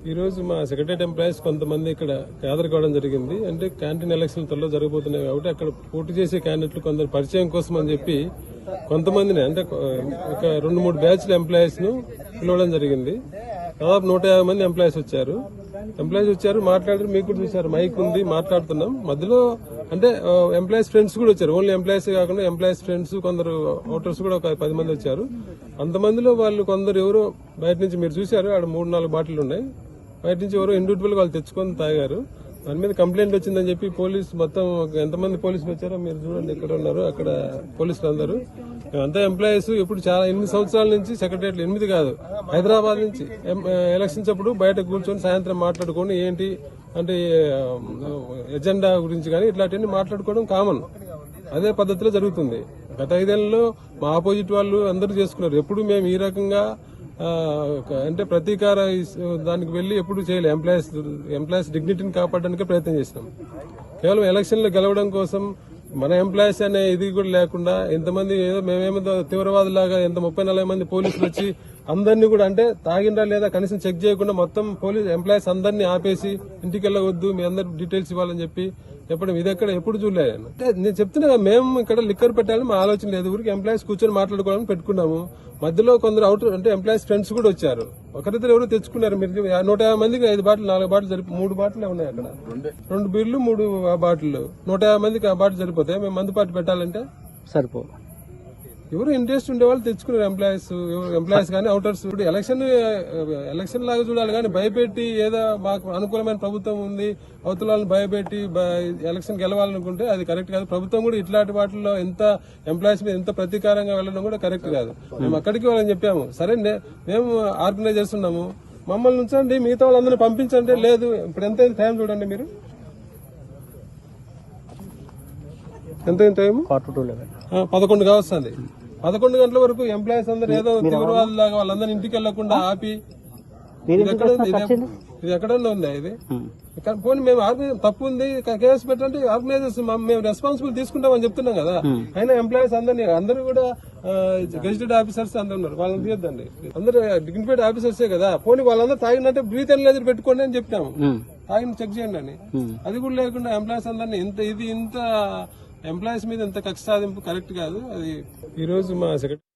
ఈ రోజు మా సెక్రటరీ ఎంప్లాయీస్ కొంతమంది ఇక్కడ గ్యాదర్ కావడం జరిగింది. అంటే క్యాంటీన్ ఎలక్షన్ త్వరలో జరగబోతున్నాయి కాబట్టి అక్కడ పోటీ చేసే క్యాండిడేట్లు కొందరు పరిచయం కోసం అని చెప్పి కొంతమందిని అంటే ఒక 2-3 బ్యాచ్ల ఎంప్లాయీస్ ను పిలవడం జరిగింది. దాదాపు 150 మంది ఎంప్లాయీస్ వచ్చారు. మాట్లాడారు. మీకు కూడా చూసారు, మైక్ ఉంది, మాట్లాడుతున్నాం. మధ్యలో అంటే ఎంప్లాయీస్ ఫ్రెండ్స్ కూడా వచ్చారు. ఓన్లీ ఎంప్లాయీస్ కాకుండా ఎంప్లాయీస్ ఫ్రెండ్స్, కొందరు అవుటర్స్ కూడా ఒక 10 మంది వచ్చారు. అంతమందిలో వాళ్ళు కొందరు ఎవరో బయట నుంచి మీరు చూసారు, ఆడ 3-4 బాటిల్ ఉన్నాయి. బయట నుంచి ఎవరో ఇండివిజువల్ గా వాళ్ళు తెచ్చుకొని తాగారు. దాని మీద కంప్లైంట్ వచ్చిందని చెప్పి పోలీసు మొత్తం ఎంతమంది పోలీసులు వచ్చారో మీరు చూడండి, ఎక్కడ ఉన్నారు అక్కడ పోలీసులు అందరూ. అంతా ఎంప్లాయీస్ ఇప్పుడు చాలా 8 సంవత్సరాల నుంచి సెక్రటరియట్లు 8 కాదు, హైదరాబాద్ నుంచి ఎలక్షన్స్ అప్పుడు బయట కూర్చొని సాయంత్రం మాట్లాడుకొని ఏంటి అంటే ఎజెండా గురించి కానీ ఇట్లాంటివన్నీ మాట్లాడుకోవడం కామన్. అదే పద్ధతిలో జరుగుతుంది. గత 5 ఏళ్లలో మా ఆపోజిట్ వాళ్ళు అందరూ చేసుకున్నారు. ఎప్పుడు మేము ఈ రకంగా అంటే ప్రతీకార దానికి వెళ్లి ఎప్పుడు చేయలేదు. ఎంప్లాయీస్ డిగ్నిటీని కాపాడడానికే ప్రయత్నం చేసినాం. కేవలం ఎలక్షన్లో గెలవడం కోసం మన ఎంప్లాయీస్ అనే ఇది కూడా లేకుండా ఎంతమంది ఏదో మేమేమో తీవ్రవాదులాగా 30-40 మంది పోలీసులు వచ్చి అందరినీ కూడా అంటే తాగిందా లేదా కనీసం చెక్ చేయకుండా మొత్తం ఎంప్లాయీస్ అందరినీ ఆపేసి ఇంటికి వెళ్ళవద్దు, మీ అందరు డీటెయిల్స్ ఇవ్వాలని చెప్పి చెప్పడం ఇది ఎప్పుడు చూడలేదు. అంటే నేను చెప్తున్నా, మేము ఇక్కడ లిక్కర్ పెట్టాలని మా ఆలోచన లేదు. ఊరికి ఎంప్లాయీస్ కూర్చొని మాట్లాడుకోవాలని పెట్టుకున్నాము. మధ్యలో కొందరు అవుటర్ అంటే ఎంప్లాయీస్ ఫ్రెండ్స్ కూడా వచ్చారు. ఒకరిద్దరు ఎవరు తెచ్చుకున్నారు. మీరు 150 మందికి 5 బాటిల్ 4 బాటిల్ 3 బాటిల్ ఉన్నాయి అక్కడ. 2 బీర్లు 3 బాటిల్ 150 మందికి ఆ బాటిల్ సరిపోతాయి. మేము మందు పాటు పెట్టాలంటే సరిపో. ఎవరు ఇంట్రెస్ట్ ఉండే వాళ్ళు తెచ్చుకున్నారు. ఎంప్లాయీస్ కానీ అవుటర్స్. ఇప్పుడు ఎలక్షన్ లాగా చూడాలి కానీ భయపెట్టి ఏదో మాకు అనుకూలమైన ప్రభుత్వం ఉంది అవతల వాళ్ళని భయపెట్టి ఎలక్షన్ గెలవాలనుకుంటే అది కరెక్ట్ కాదు. ప్రభుత్వం కూడా ఇట్లాంటి వాటిల్లో ఎంత ఎంప్లాయీస్ మీద ఎంత ప్రతీకారంగా వెళ్ళడం కూడా కరెక్ట్ కాదు. మేము అక్కడికి వాళ్ళని చెప్పాము, సరే మేము ఆర్గనైజ్ చేస్తున్నాము, మమ్మల్ని ఉంచండి, మిగతా వాళ్ళందరినీ పంపించండి. లేదు, ఇప్పుడు ఎంత టైం చూడండి మీరు, ఎంత టైం 11 కావస్తుంది. 11 గంటల వరకు ఎంప్లాయీస్ అందరూ ఏదో తీవ్రవాదులాగా వాళ్ళందరూ ఇంటికి వెళ్లకుండా ఆపి ఇది ఎక్కడన్నా ఉందా? ఇది పోనీ మేము తప్పు ఉంది కేసు పెట్టండి, ఆర్గనైజర్స్ మేము రెస్పాన్సిబుల్ తీసుకుంటామని చెప్తున్నాం కదా. అయినా ఎంప్లాయీస్ అందరూ కూడా గెజిటెడ్ ఆఫీసర్స్ అందరూ ఉన్నారు, వాళ్ళని తీయద్దండి. అందరూ డిగ్నిఫైడ్ ఆఫీసర్సే కదా. పోనీ వాళ్ళందరూ తాగినట్టే బ్రీత్ ఎనలైజర్ పెట్టుకోండి అని చెప్పినాము, తాగిన చెక్ చేయండి అని. అది కూడా లేకుండా ఎంప్లాయీస్ అందరినీ ఇంత ఎంప్లాయీస్ మీద ఎంత కక్ష సాధింపు కరెక్ట్ కాదు. అది ఈ రోజు మా సెక్రటరీ